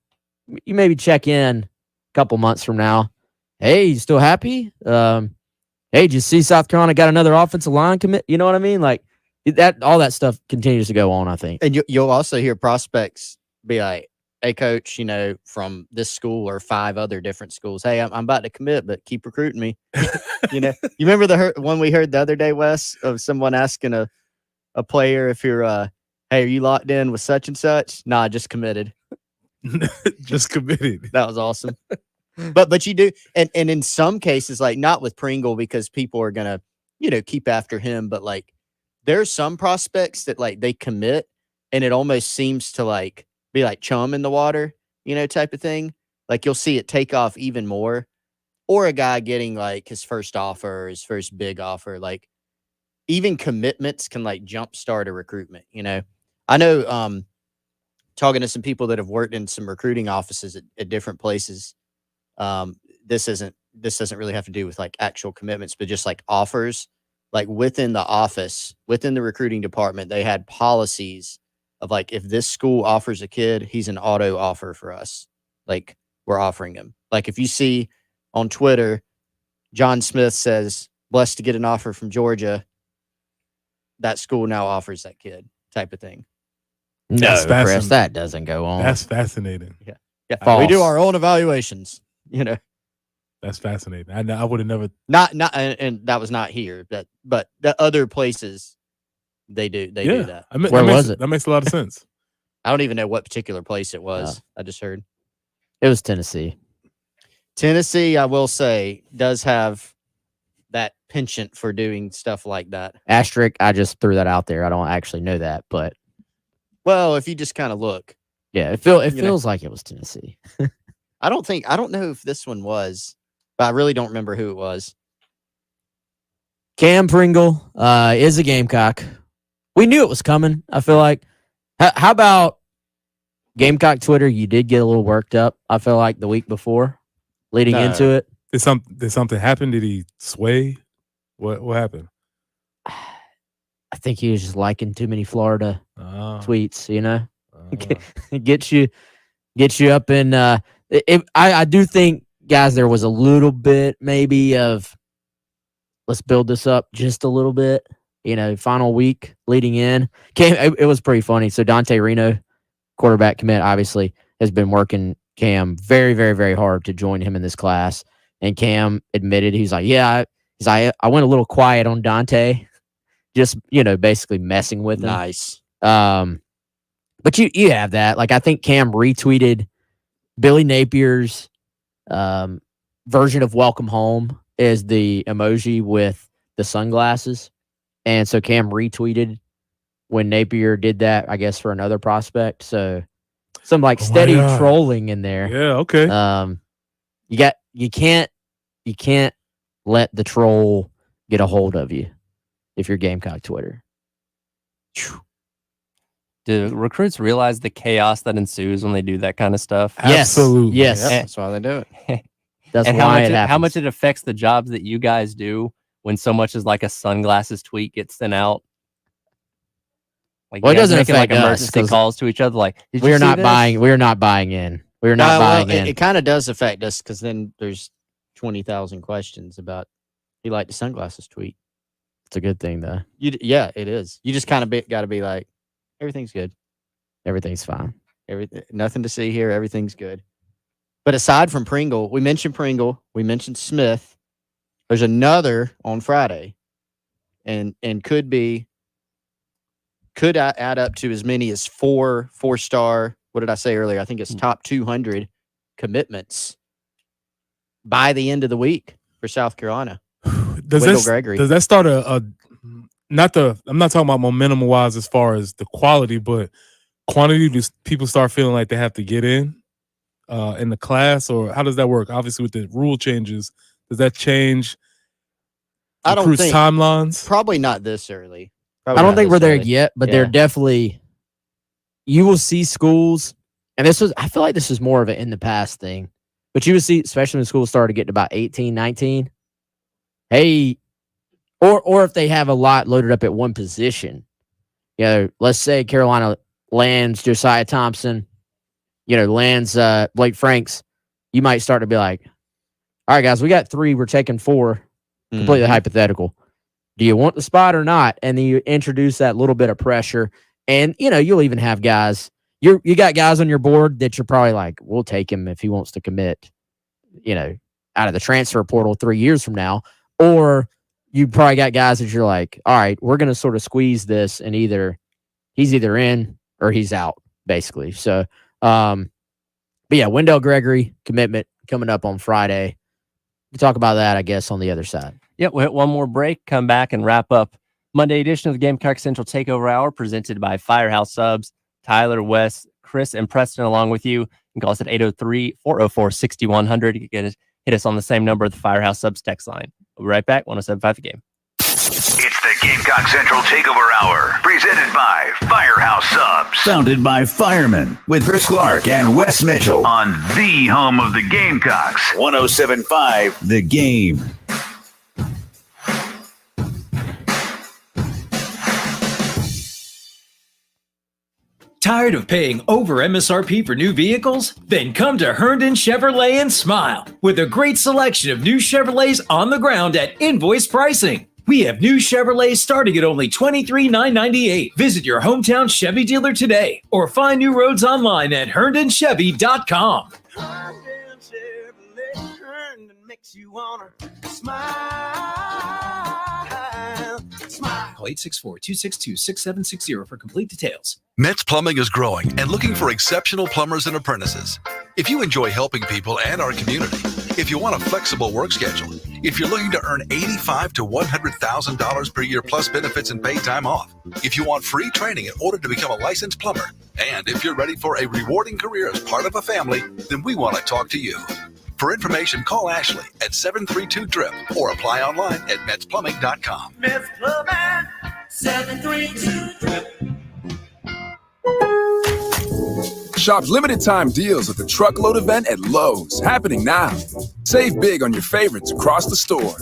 maybe check in a couple months from now. Hey, you still happy? Hey, did you see South Carolina got another offensive line commit? You know what I mean? Like all that stuff continues to go on, I think. And you'll also hear prospects be like, hey, coach, from this school or 5 other different schools. Hey, I'm about to commit, but keep recruiting me. You remember the one we heard the other day, Wes, of someone asking a player if you're, hey, are you locked in with such and such? Nah, just committed. Just committed. That was awesome. But you do, and in some cases, like not with Pringle, because people are gonna, keep after him. But like, there's some prospects that like they commit, and it almost seems to like be like chum in the water, type of thing. Like you'll see it take off even more, or a guy getting like his first offer, his first big offer. Like even commitments can like jumpstart a recruitment. I know. Talking to some people that have worked in some recruiting offices at different places. This doesn't really have to do with like actual commitments, but just like offers, like within the office, within the recruiting department, they had policies of like, if this school offers a kid, he's an auto offer for us. Like we're offering him. Like if you see on Twitter, John Smith says, blessed to get an offer from Georgia, that school now offers that kid type of thing. No, Chris, that doesn't go on. That's fascinating. Yeah. We do our own evaluations, That's fascinating. I would have never not and that was not here, but the other places They do that. Where was it? That makes a lot of sense. I don't even know what particular place it was. I just heard. It was Tennessee. Tennessee, I will say, does have that penchant for doing stuff like that. Asterisk, I just threw that out there. I don't actually know that, but well, if you just kind of look. Yeah, it feels like it was Tennessee. I don't know if this one was, but I really don't remember who it was. Cam Pringle is a Gamecock. We knew it was coming, I feel like. How about Gamecock Twitter? You did get a little worked up, I feel like, the week before, leading into it. Did something happen? Did he sway? What happened? I think he was just liking too many Florida tweets, you know? Get you up in I do think, guys, there was a little bit maybe of let's build this up just a little bit, you know, final week leading in. It was pretty funny. So Dante Reno, quarterback commit, obviously has been working Cam very, very, very hard to join him in this class. And Cam admitted, he's like, I went a little quiet on Dante, just, you know, basically messing with him. Nice. But you have that. Like, I think Cam retweeted Billy Napier's version of Welcome Home is the emoji with the sunglasses. And so Cam retweeted when Napier did that, I guess, for another prospect. So some like steady trolling in there. Yeah, okay. You can't let the troll get a hold of you if you're Gamecock Twitter. Do recruits realize the chaos that ensues when they do that kind of stuff? Absolutely. Yes. Yep, that's why they do it. That's and why how much it affects the jobs that you guys do when so much as like a sunglasses tweet gets sent out. Like, well, it doesn't making affect like us emergency calls to each other. Like, we're not buying in. We're not buying in. It kind of does affect us because then there's 20,000 questions about he liked the sunglasses tweet. It's a good thing, though. Yeah, it is. You just kind of got to be like, everything's good. Everything's fine. Nothing to see here. Everything's good. But aside from Pringle, we mentioned Smith. There's another on Friday, and could add up to as many as four-star. What did I say earlier? I think it's top 200 commitments by the end of the week for South Carolina. Does that start I'm not talking about momentum wise as far as the quality, but quantity? Do people start feeling like they have to get in the class, or how does that work? Obviously, with the rule changes, does that change? I don't think timelines. Probably not this early. I don't think we're there yet, but they're definitely. You will see schools, and I feel like this is more of an in the past thing, but you will see, especially when schools started getting about 18, 19. Hey, or if they have a lot loaded up at one position, you know, let's say Carolina lands Josiah Thompson, you know, lands Blake Franks, you might start to be like, all right, guys, we got 3, we're taking 4, completely hypothetical. Do you want the spot or not? And then you introduce that little bit of pressure, and you know, you'll even have guys. You got guys on your board that you're probably like, we'll take him if he wants to commit, you know, out of the transfer portal 3 years from now. Or you probably got guys that you're like, all right, we're going to sort of squeeze this, and he's either in or he's out, basically. So, but yeah, Wendell Gregory commitment coming up on Friday. We talk about that, I guess, on the other side. Yep, we'll hit one more break, come back, and wrap up Monday edition of the Gamecock Central Takeover Hour, presented by Firehouse Subs. Tyler, Wes, Chris, and Preston along with you. You can call us at 803-404-6100. You can hit us on the same number of the Firehouse Subs text line. We'll be right back, 107.5 The Game. It's the Gamecock Central Takeover Hour, presented by Firehouse Subs. Founded by firemen with Chris Clark and Wes Mitchell. On the home of the Gamecocks. 107.5 The Game. Tired of paying over MSRP for new vehicles? Then come to Herndon Chevrolet and smile with a great selection of new Chevrolets on the ground at invoice pricing. We have new Chevrolets starting at only $23,998. Visit your hometown Chevy dealer today or find new roads online at HerndonChevy.com. Herndon Chevrolet, Herndon makes you wanna smile. Call 864-262-6760 for complete details. Metz Plumbing is growing and looking for exceptional plumbers and apprentices. If you enjoy helping people and our community, if you want a flexible work schedule, if you're looking to earn $85,000 to $100,000 per year plus benefits and paid time off, if you want free training in order to become a licensed plumber, and if you're ready for a rewarding career as part of a family, then we want to talk to you. For information, call Ashley at 732-DRIP or apply online at metsplumbing.com. Metz Plumbing, 732-DRIP. Shop limited time deals at the Truckload event at Lowe's, happening now. Save big on your favorites across the store.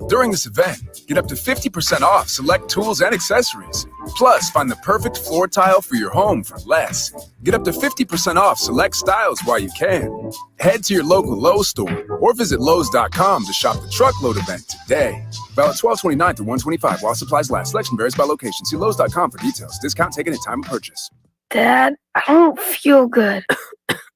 During this event, get up to 50% off select tools and accessories. Plus, find the perfect floor tile for your home for less. Get up to 50% off select styles while you can. Head to your local Lowe's store or visit Lowes.com to shop the Truckload event today. Valid 12/29 through 1/25 while supplies last. Selection varies by location. See Lowes.com for details. Discount taken at time of purchase. Dad, I don't feel good.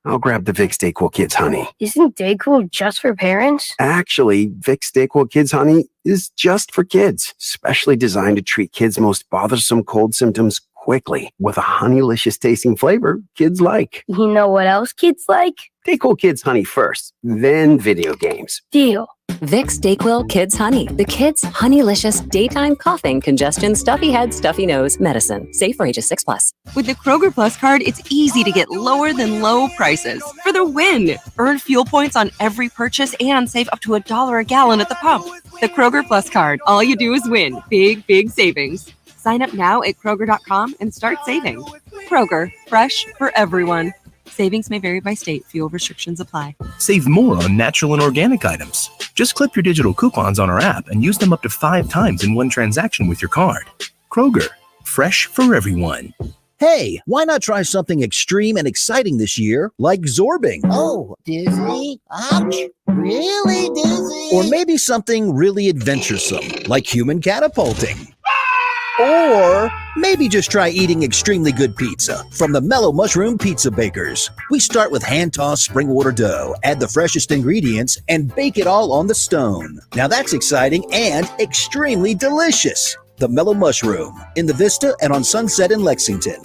I'll grab the Vicks DayQuil Kids Honey. Isn't DayQuil just for parents? Actually, Vicks DayQuil Kids Honey is just for kids, specially designed to treat kids' most bothersome cold symptoms quickly with a honeylicious tasting flavor kids like. You know what else kids like? DayQuil Kids Honey first, then video games. Deal. Vicks DayQuil Kids Honey, the kids' honeylicious daytime coughing, congestion, stuffy head, stuffy nose medicine. Safe for ages 6+. With the Kroger Plus card, it's easy to get lower than low prices for the win. Earn fuel points on every purchase and save up to $1 a gallon at the pump. The Kroger Plus card, all you do is win. Big, big savings. Sign up now at Kroger.com and start saving. Kroger, fresh for everyone. Savings may vary by state. Fuel restrictions apply. Save more on natural and organic items. Just clip your digital coupons on our app and use them up to 5 times in one transaction with your card. Kroger, fresh for everyone. Hey, why not try something extreme and exciting this year, like zorbing? Oh, dizzy? Ouch. Really dizzy? Or maybe something really adventuresome, like human catapulting. Or maybe just try eating extremely good pizza from the Mellow Mushroom Pizza Bakers. We start with hand-tossed spring water dough, add the freshest ingredients, and bake it all on the stone. Now that's exciting and extremely delicious. The Mellow Mushroom, in the Vista and on Sunset in Lexington.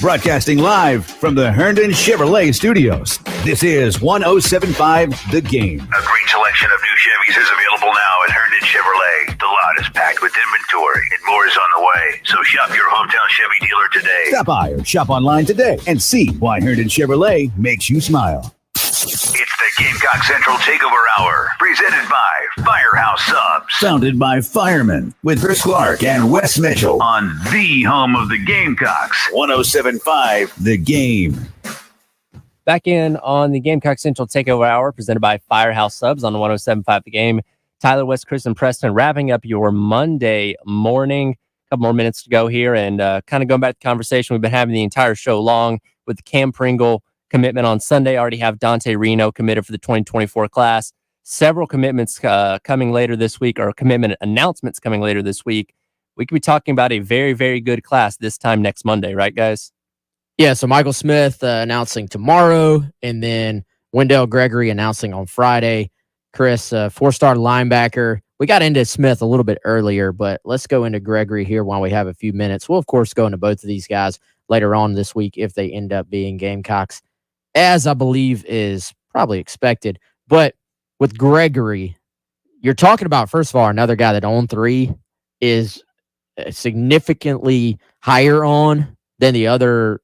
Broadcasting live from the Herndon Chevrolet Studios. This is 107.5 The Game. A great selection of new Chevys is available now at Herndon Chevrolet. The lot is packed with inventory and more is on the way. So shop your hometown Chevy dealer today. Stop by or shop online today and see why Herndon Chevrolet makes you smile. It's the Gamecock Central Takeover Hour, presented by Firehouse Subs. Founded by firemen with Chris Clark and Wes Mitchell On the home of the Gamecocks. 107.5 The Game. Back in on the Gamecock Central Takeover Hour, presented by Firehouse Subs on 107.5 The Game. Tyler, West, Chris, and Preston wrapping up your Monday morning. A couple more minutes to go here, and kind of going back to the conversation we've been having the entire show long with the Cam Pringle commitment on Sunday. Already have Dante Reno committed for the 2024 class. Several commitments coming later this week, or commitment announcements coming later this week. We could be talking about a very, very good class this time next Monday, right, guys? Yeah, so Michael Smith announcing tomorrow, and then Wendell Gregory announcing on Friday. Chris, 4-star linebacker. We got into Smith a little bit earlier, but let's go into Gregory here while we have a few minutes. We'll, of course, go into both of these guys later on this week if they end up being Gamecocks, as I believe is probably expected. But with Gregory, you're talking about, first of all, another guy that on 3 is significantly higher on than the other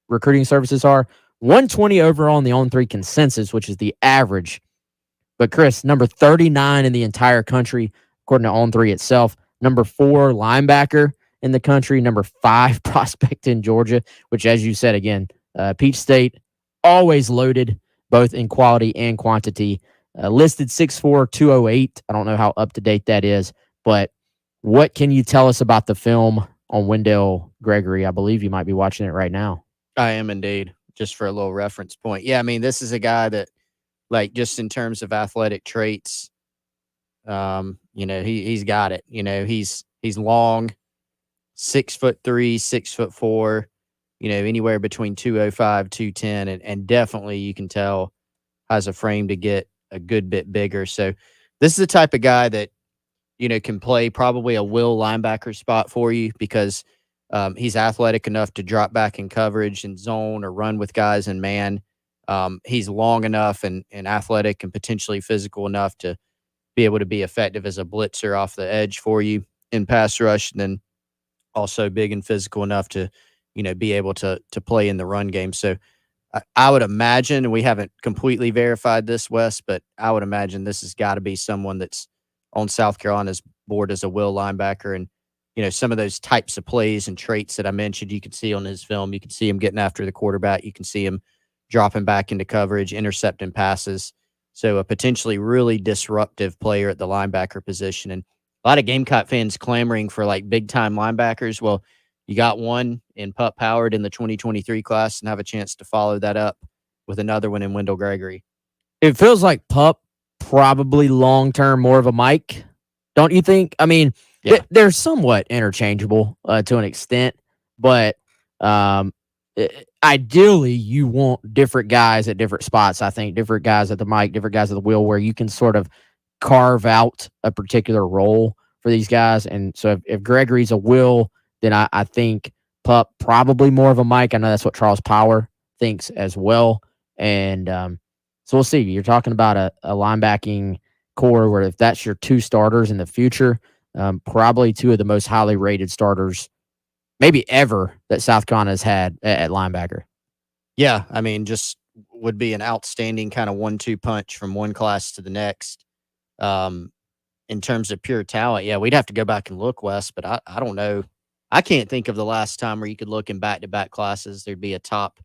recruiting services are. 120 overall on the on 3 consensus, which is the average. But Chris, number 39 in the entire country, according to on 3 itself. Number 4 linebacker in the country. Number 5 prospect in Georgia, which, as you said, again, Peach State, always loaded, both in quality and quantity. Listed 6'4", 208. I don't know how up-to-date that is, but what can you tell us about the film on Wendell Gregory? I believe you might be watching it right now. I am indeed, just for a little reference point. Yeah, I mean, this is a guy that, like, just in terms of athletic traits, he's got it. He's long, 6'3", 6'4", anywhere between 205, 210, and definitely you can tell has a frame to get a good bit bigger. So this is the type of guy that, can play probably a will linebacker spot for you because he's athletic enough to drop back in coverage and zone or run with guys in man. He's long enough and athletic and potentially physical enough to be able to be effective as a blitzer off the edge for you in pass rush, and then also big and physical enough to, be able to play in the run game. So I would imagine, and we haven't completely verified this, Wes, but I would imagine this has got to be someone that's on South Carolina's board as a will linebacker. And, some of those types of plays and traits that I mentioned, you can see on his film. You can see him getting after the quarterback. You can see him dropping back into coverage, intercepting passes. So a potentially really disruptive player at the linebacker position. And a lot of Gamecock fans clamoring for like big-time linebackers. Well, you got one in Pup Howard in the 2023 class and have a chance to follow that up with another one in Wendell Gregory. It feels like Pup probably long-term more of a Mike, don't you think? I mean, they're somewhat interchangeable to an extent, but ideally you want different guys at different spots. I think different guys at the Mike, different guys at the wheel, where you can sort of carve out a particular role for these guys. And so if Gregory's a will, then I think Pup probably more of a Mike. I know that's what Charles Power thinks as well. And so we'll see. You're talking about a linebacking core where if that's your two starters in the future, probably two of the most highly rated starters maybe ever that South Carolina has had at linebacker. Yeah, I mean, just would be an outstanding kind of 1-2 punch from one class to the next. In terms of pure talent, yeah, we'd have to go back and look, Wes, but I don't know. I can't think of the last time where you could look in back-to-back classes, there'd be a top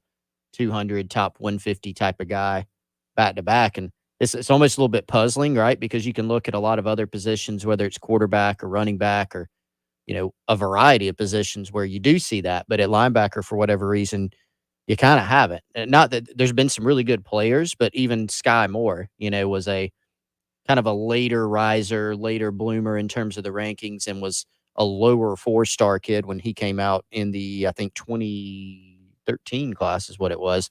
200, top 150 type of guy back-to-back. And it's almost a little bit puzzling, right? Because you can look at a lot of other positions, whether it's quarterback or running back or, a variety of positions where you do see that. But at linebacker, for whatever reason, you kind of haven't. And not that there's been some really good players, but even Sky Moore, was a kind of a later riser, later bloomer in terms of the rankings, and was a lower 4-star kid when he came out in the, I think, 2013 class is what it was.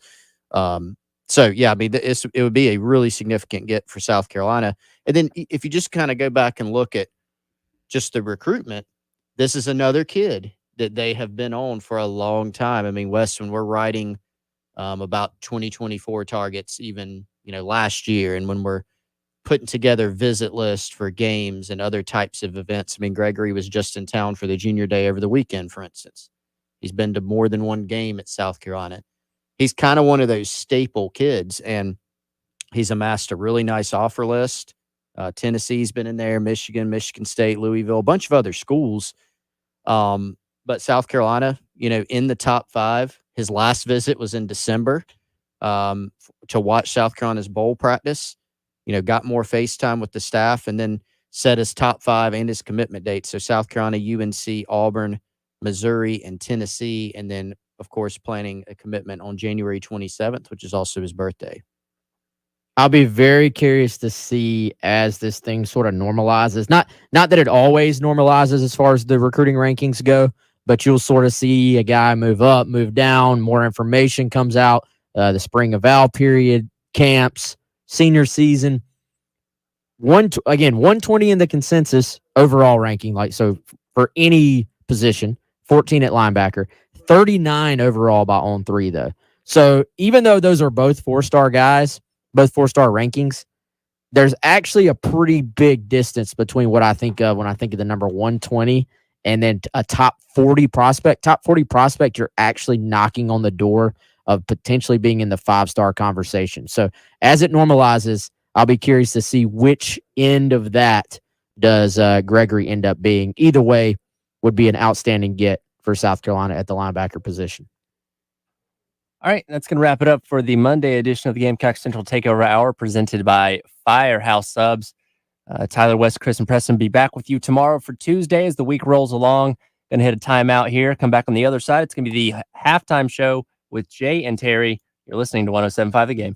So, yeah, I mean, it would be a really significant get for South Carolina. And then if you just kind of go back and look at just the recruitment, this is another kid that they have been on for a long time. I mean, Wes, when we're writing about 2024 targets, even, last year, and when we're putting together visit lists for games and other types of events. I mean, Gregory was just in town for the junior day over the weekend, for instance. He's been to more than one game at South Carolina. He's kind of one of those staple kids, and he's amassed a really nice offer list. Tennessee's been in there, Michigan, Michigan State, Louisville, a bunch of other schools. But South Carolina, in the top 5. His last visit was in December to watch South Carolina's bowl practice. Got more FaceTime with the staff, and then set his top 5 and his commitment date. So South Carolina, UNC, Auburn, Missouri, and Tennessee. And then, of course, planning a commitment on January 27th, which is also his birthday. I'll be very curious to see as this thing sort of normalizes. Not that it always normalizes as far as the recruiting rankings go, but you'll sort of see a guy move up, move down, more information comes out, the spring eval period, camps, senior season. 120 in the consensus overall ranking, like so for any position, 14 at linebacker, 39 overall by On3 though. So even though those are both 4-star guys, both 4-star rankings, there's actually a pretty big distance between what I think of when I think of the number 120 and then a top 40 prospect. Top 40 prospect, you're actually knocking on the door of potentially being in the 5-star conversation. So as it normalizes, I'll be curious to see which end of that does Gregory end up being. Either way would be an outstanding get for South Carolina at the linebacker position. All right, that's going to wrap it up for the Monday edition of the Gamecock Central Takeover Hour presented by Firehouse Subs. Tyler, West, Chris, and Preston be back with you tomorrow for Tuesday as the week rolls along. Going to hit a timeout here. Come back on the other side. It's going to be the halftime show with Jay and Terry. You're listening to 107.5 The Game.